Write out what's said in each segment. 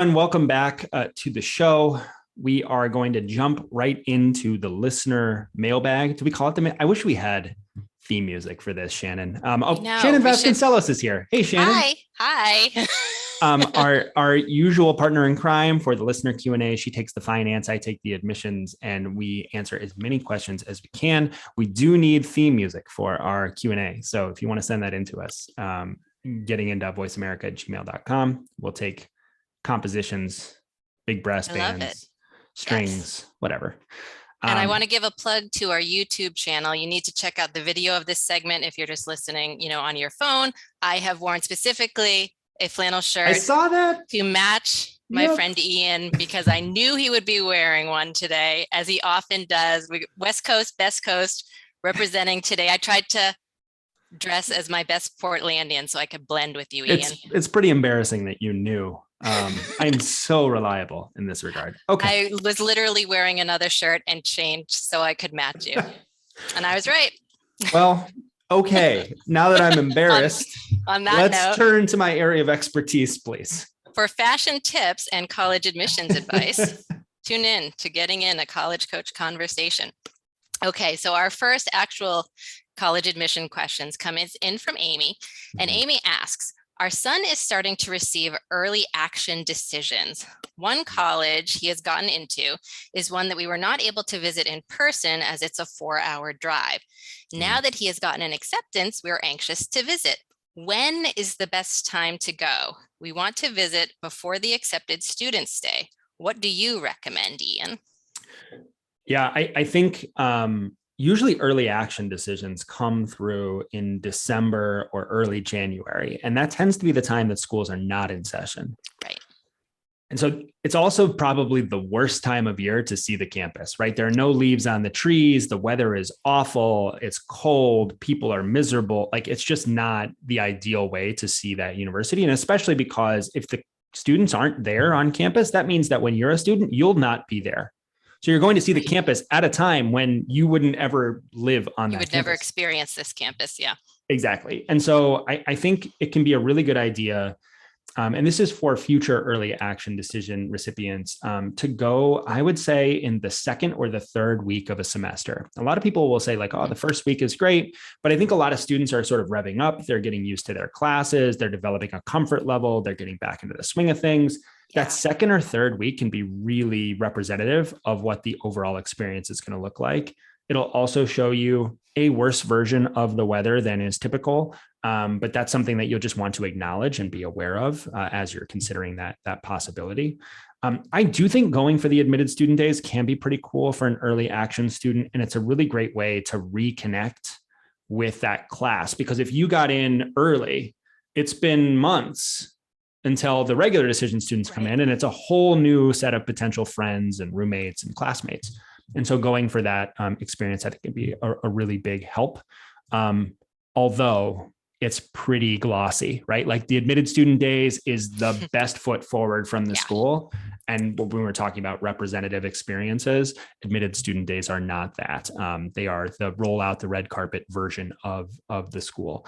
And welcome back to the show. We are going to jump right into the listener mailbag. Do we call it I wish we had theme music for this, Shannon. Shannon Vasconcelos is here. Hey, Shannon. Hi. Our usual partner in crime for the listener Q&A. She takes the finance, I take the admissions, and we answer as many questions as we can. We do need theme music for our Q&A. So if you want to send that in to us, getting into voiceamerica@gmail.com. We'll take compositions, big brass bands, strings, whatever. And I want to give a plug to our YouTube channel. You need to check out the video of this segment if you're just listening, on your phone. I have worn specifically a flannel shirt. I saw that to match my friend Ian because I knew he would be wearing one today, as he often does. West Coast, Best Coast, representing today. I tried to dress as my best Portlandian so I could blend with you, Ian. It's pretty embarrassing that you knew. I'm so reliable in this regard. Okay. I was literally wearing another shirt and changed so I could match you. And I was right. Well, okay. Now that I'm embarrassed, on that let's turn to my area of expertise, please. For fashion tips and college admissions advice, tune in to Getting In, a College Coach Conversation. Okay, so our first actual college admission questions come in from Amy. And Amy asks, our son is starting to receive early action decisions. One college he has gotten into is one that we were not able to visit in person as it's a 4-hour drive. Now that he has gotten an acceptance, we're anxious to visit. When is the best time to go? We want to visit before the accepted students stay. What do you recommend, Ian? Yeah, I think usually early action decisions come through in December or early January, and that tends to be the time that schools are not in session. Right. And so it's also probably the worst time of year to see the campus, right? There are no leaves on the trees. The weather is awful. It's cold. People are miserable. Like, it's just not the ideal way to see that university. And especially because if the students aren't there on campus, that means that when you're a student, you'll not be there. So you're going to see the campus at a time when you wouldn't ever live on that campus. You would never experience this campus. Yeah. Exactly. And so I think it can be a really good idea. And this is for future early action decision recipients to go, I would say, in the second or the third week of a semester. A lot of people will say like, oh, the first week is great. But I think a lot of students are sort of revving up. They're getting used to their classes. They're developing a comfort level. They're getting back into the swing of things. Yeah. That second or third week can be really representative of what the overall experience is going to look like. It'll also show you a worse version of the weather than is typical. But that's something that you'll just want to acknowledge and be aware of as you're considering that possibility. I do think going for the admitted student days can be pretty cool for an early action student. And it's a really great way to reconnect with that class, because if you got in early, it's been months until the regular decision students come in, and it's a whole new set of potential friends and roommates and classmates. And so going for that experience, I think can be a really big help. Although it's pretty glossy, right? Like the admitted student days is the best foot forward from the school. And when we're talking about representative experiences, admitted student days are not that. They are the roll out the red carpet version of the school.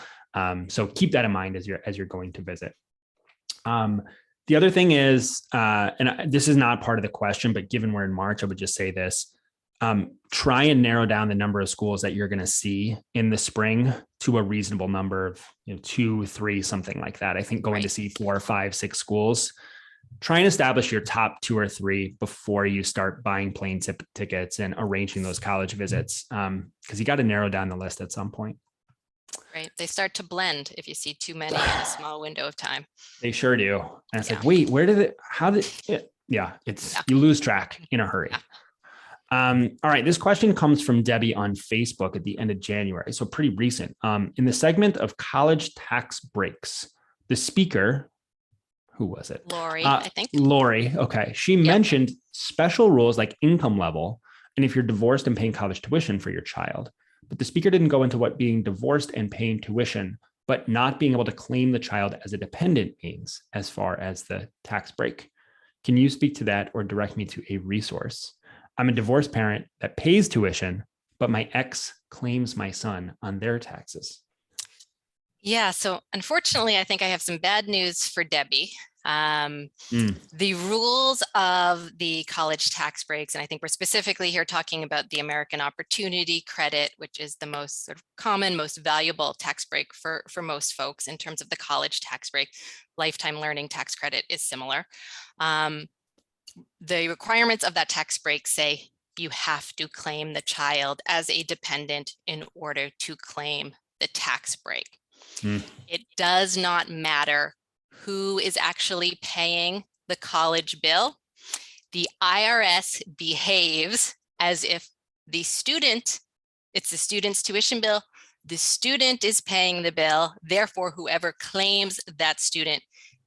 So keep that in mind as you're going to visit. The other thing is, and this is not part of the question, but given we're in March, I would just say this. Try and narrow down the number of schools that you're going to see in the spring to a reasonable number of 2, 3, something like that. I think going to see 4, 5, 6 schools. Try and establish your top 2 or 3 before you start buying plane tickets and arranging those college visits, because you got to narrow down the list at some point. Right. They start to blend if you see too many in a small window of time. They sure do. And it's like, wait, you lose track in a hurry. All right. This question comes from Debbie on Facebook at the end of January. So pretty recent. In the segment of college tax breaks, the speaker, who was it? Lori, I think. Lori. Okay. She mentioned special rules like income level, and if you're divorced and paying college tuition for your child. But the speaker didn't go into what being divorced and paying tuition, but not being able to claim the child as a dependent means as far as the tax break. Can you speak to that or direct me to a resource? I'm a divorced parent that pays tuition, but my ex claims my son on their taxes. Yeah, so unfortunately, I think I have some bad news for Debbie. The rules of the college tax breaks, and I think we're specifically here talking about the American Opportunity Credit, which is the most sort of common, most valuable tax break for most folks in terms of the college tax break. Lifetime learning tax credit is similar. The requirements of that tax break say you have to claim the child as a dependent in order to claim the tax break. It does not matter who is actually paying the college bill. The IRS behaves as if it's the student's tuition bill, the student is paying the bill, therefore whoever claims that student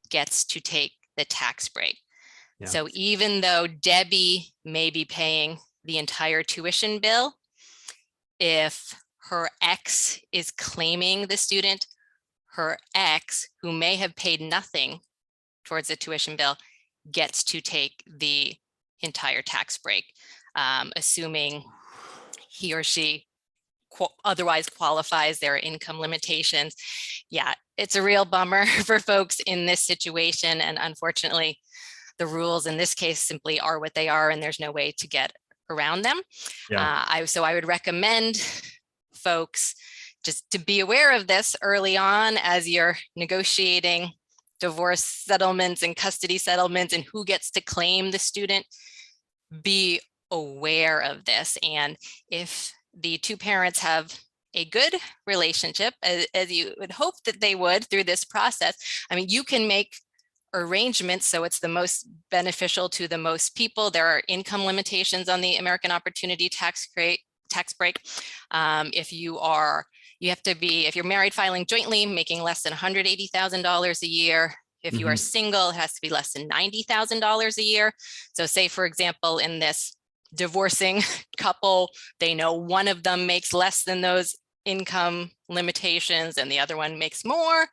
gets to take the tax break. Yeah. So even though Debbie may be paying the entire tuition bill, if her ex is claiming the student, her ex, who may have paid nothing towards the tuition bill, gets to take the entire tax break, assuming he or she otherwise qualifies their income limitations. Yeah, it's a real bummer for folks in this situation. And unfortunately, the rules in this case simply are what they are, and there's no way to get around them. Yeah. So I would recommend folks just to be aware of this early on as you're negotiating divorce settlements and custody settlements and who gets to claim the student. Be aware of this. And if the two parents have a good relationship, as you would hope that they would through this process, I mean, you can make arrangements so it's the most beneficial to the most people. There are income limitations on the American Opportunity tax break. If you're married filing jointly, making less than $180,000 a year. If you are single, it has to be less than $90,000 a year. So say, for example, in this divorcing couple, they know one of them makes less than those income limitations and the other one makes more.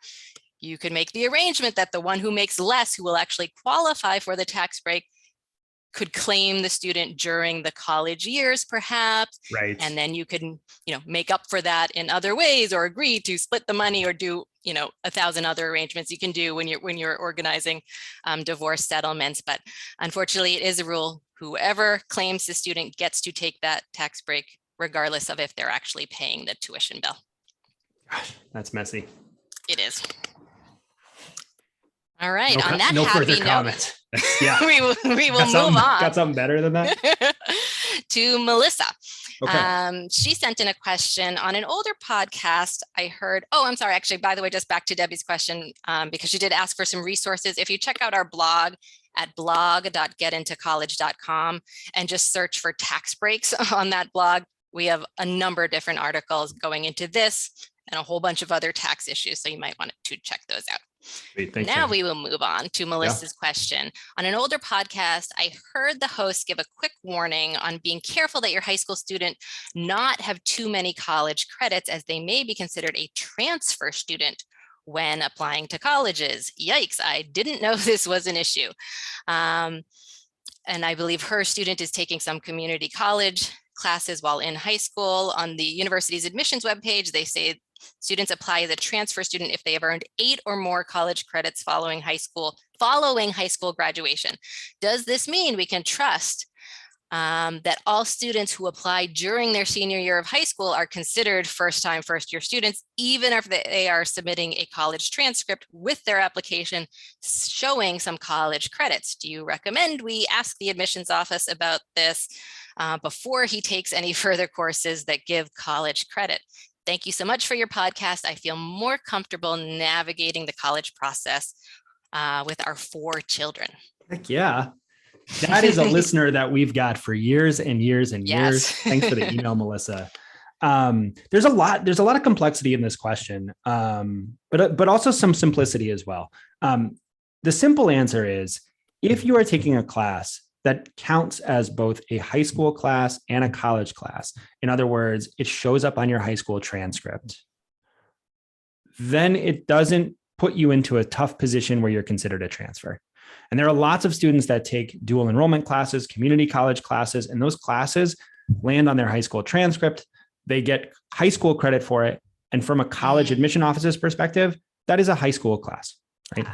You could make the arrangement that the one who makes less, who will actually qualify for the tax break, could claim the student during the college years, perhaps. Right. And then you can, make up for that in other ways, or agree to split the money, or do, 1,000 other arrangements you can do when you're organizing divorce settlements. But unfortunately, it is a rule. Whoever claims the student gets to take that tax break, regardless of if they're actually paying the tuition bill. Gosh, that's messy. It is. All right. No, on that no happy further note, comments. Yeah, we will move on. Got something better than that? To Melissa. Okay. She sent in a question on an older podcast. I heard, I'm sorry, actually, by the way, just back to Debbie's question, because she did ask for some resources. If you check out our blog at blog.getintocollege.com and just search for tax breaks on that blog, we have a number of different articles going into this and a whole bunch of other tax issues. So you might want to check those out. Great, now we will move on to Melissa's question. On an older podcast, I heard the host give a quick warning on being careful that your high school student not have too many college credits, as they may be considered a transfer student when applying to colleges. Yikes, I didn't know this was an issue. And I believe her student is taking some community college classes while in high school. On the university's admissions webpage, they say students apply as a transfer student if they have earned 8 or more college credits following high school graduation. Does this mean we can trust that all students who apply during their senior year of high school are considered first-time, first-year students, even if they are submitting a college transcript with their application showing some college credits? Do you recommend we ask the admissions office about this before he takes any further courses that give college credit? Thank you so much for your podcast. I feel more comfortable navigating the college process with our 4 children. Heck yeah. That is a listener that we've got for years and years and years. Thanks for the email, Melissa. There's a lot of complexity in this question, but also some simplicity as well. The simple answer is, if you are taking a class that counts as both a high school class and a college class, in other words, it shows up on your high school transcript, then it doesn't put you into a tough position where you're considered a transfer. And there are lots of students that take dual enrollment classes, community college classes, and those classes land on their high school transcript. They get high school credit for it. And from a college admission office's perspective, that is a high school class, right?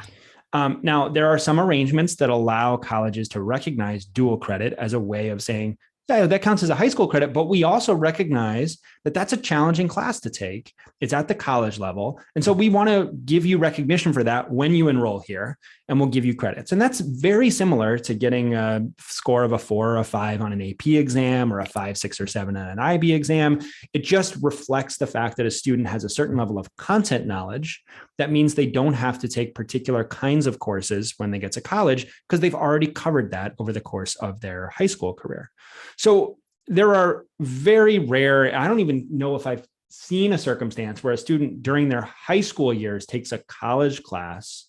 Now, there are some arrangements that allow colleges to recognize dual credit as a way of saying, yeah, that counts as a high school credit, but we also recognize that that's a challenging class to take. It's at the college level. And so we want to give you recognition for that when you enroll here, and we'll give you credits. And that's very similar to getting a score of a 4 or a 5 on an AP exam, or a 5, 6, or 7 on an IB exam. It just reflects the fact that a student has a certain level of content knowledge. That means they don't have to take particular kinds of courses when they get to college, because they've already covered that over the course of their high school career. So there are very rare, I don't even know if I've seen a circumstance where a student during their high school years takes a college class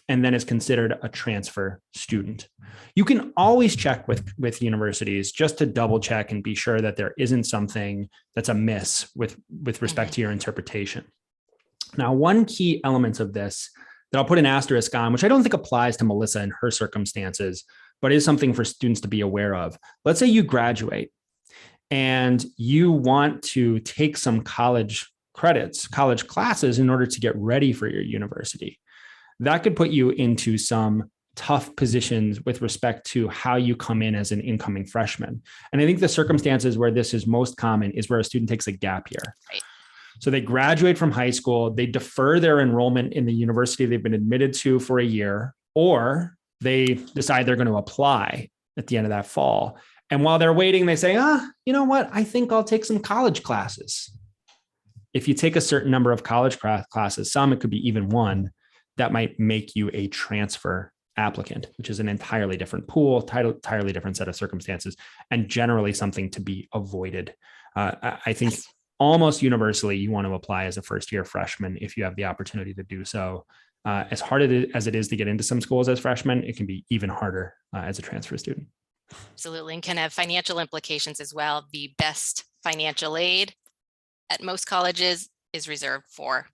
and then is considered a transfer student. You can always check with universities just to double check and be sure that there isn't something that's amiss with respect to your interpretation. Now, one key element of this that I'll put an asterisk on, which I don't think applies to Melissa in her circumstances, but is something for students to be aware of. Let's say you graduate and you want to take some college credits, college classes in order to get ready for your university. That could put you into some tough positions with respect to how you come in as an incoming freshman. And I think the circumstances where this is most common is where a student takes a gap year. Right. So they graduate from high school, they defer their enrollment in the university they've been admitted to for a year, or they decide they're going to apply at the end of that fall. And while they're waiting, they say, you know what? I think I'll take some college classes. If you take a certain number of college classes, some, it could be even one, that might make you a transfer applicant, which is an entirely different pool, entirely different set of circumstances, and generally something to be avoided. I think almost universally, you want to apply as a first-year freshman if you have the opportunity to do so. As hard as it is to get into some schools as freshmen, it can be even harder as a transfer student. Absolutely, and can have financial implications as well. The best financial aid at most colleges is reserved for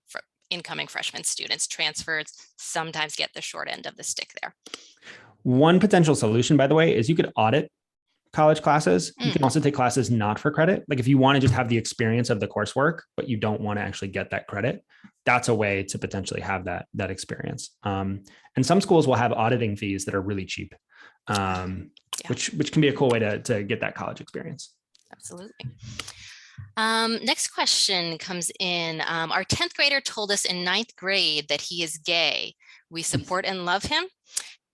incoming freshman students. Transfers sometimes get the short end of the stick there. One potential solution, by the way, is you could audit college classes. You can also take classes not for credit. Like if you want to just have the experience of the coursework, but you don't want to actually get that credit, that's a way to potentially have that experience. And some schools will have auditing fees that are really cheap, which can be a cool way to get that college experience. Absolutely. Next question comes in. Our 10th grader told us in 9th grade that he is gay. We support and love him,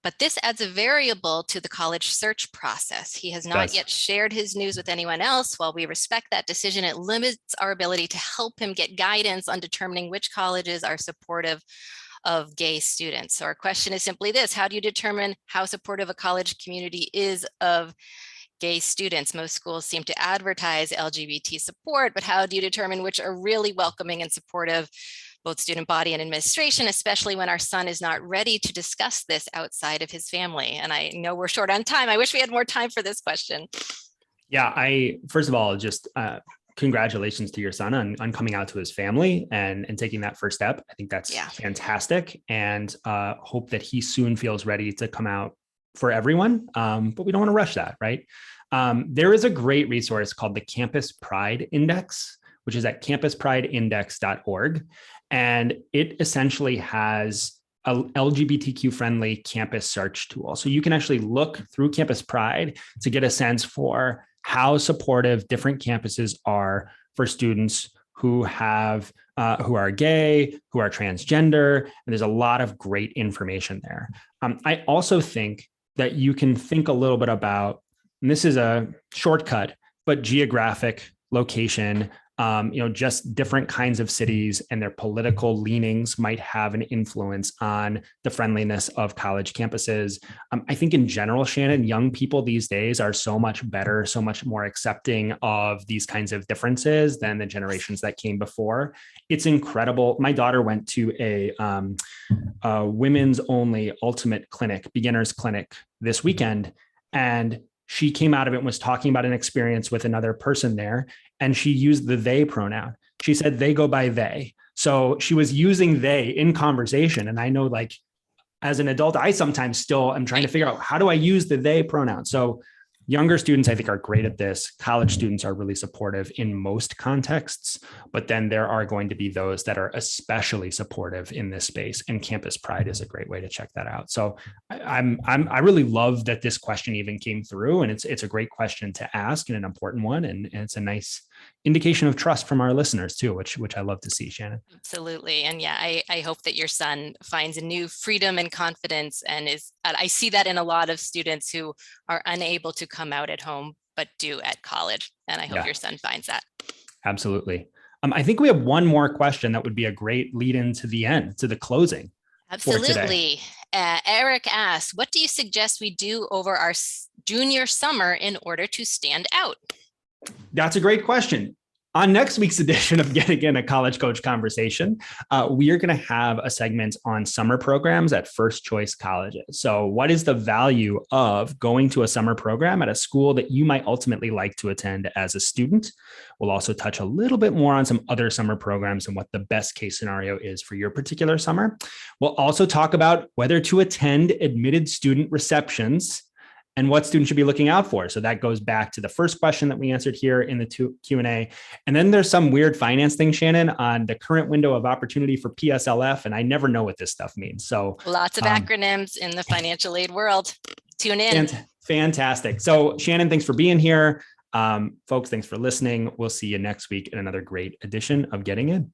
but this adds a variable to the college search process. He has not yet shared his news with anyone else. While we respect that decision, it limits our ability to help him get guidance on determining which colleges are supportive of gay students. So our question is simply this: how do you determine how supportive a college community is of gay students? Most schools seem to advertise LGBT support, but how do you determine which are really welcoming and supportive, both student body and administration, especially when our son is not ready to discuss this outside of his family? And I know we're short on time. I wish we had more time for this question. Yeah, first of all, just congratulations to your son on coming out to his family and taking that first step. I think that's fantastic, and hope that he soon feels ready to come out for everyone. But we don't want to rush that, right? There is a great resource called the Campus Pride Index, which is at campusprideindex.org. And it essentially has a LGBTQ-friendly campus search tool. So you can actually look through Campus Pride to get a sense for how supportive different campuses are for students who are gay, who are transgender, and there's a lot of great information there. I also think that you can think a little bit about, and this is a shortcut, but geographic location, just different kinds of cities and their political leanings might have an influence on the friendliness of college campuses. I think in general, Shannon, young people these days are so much better, so much more accepting of these kinds of differences than the generations that came before. It's incredible. My daughter went to a women's only ultimate clinic, beginners clinic this weekend, and she came out of it and was talking about an experience with another person there. And she used the they pronoun. She said they go by they. So she was using they in conversation. And I know, like, as an adult, I sometimes still am trying to figure out, how do I use the they pronoun? So Younger students, I think, are great at this. College students are really supportive in most contexts, but then there are going to be those that are especially supportive in this space, and campus pride is a great way to check that out. So I really love that this question even came through, and it's a great question to ask and an important one, and it's a nice indication of trust from our listeners too, which I love to see, Shannon. Absolutely. And yeah, I hope that your son finds a new freedom and confidence, and I see that in a lot of students who are unable to come out at home, but do at college. And I hope your son finds that. Absolutely. I think we have one more question that would be a great lead into the end, to the closing. Absolutely. Eric asks, what do you suggest we do over our junior summer in order to stand out? That's a great question. On next week's edition of Getting In, a College Coach Conversation, we are going to have a segment on summer programs at first choice colleges. So what is the value of going to a summer program at a school that you might ultimately like to attend as a student? We'll also touch a little bit more on some other summer programs and what the best case scenario is for your particular summer. We'll also talk about whether to attend admitted student receptions and what students should be looking out for. So that goes back to the first question that we answered here in the Q&A. And then there's some weird finance thing, Shannon, on the current window of opportunity for PSLF. And I never know what this stuff means. So lots of acronyms in the financial aid world. Tune in. Fantastic. So Shannon, thanks for being here. Folks, thanks for listening. We'll see you next week in another great edition of Getting In.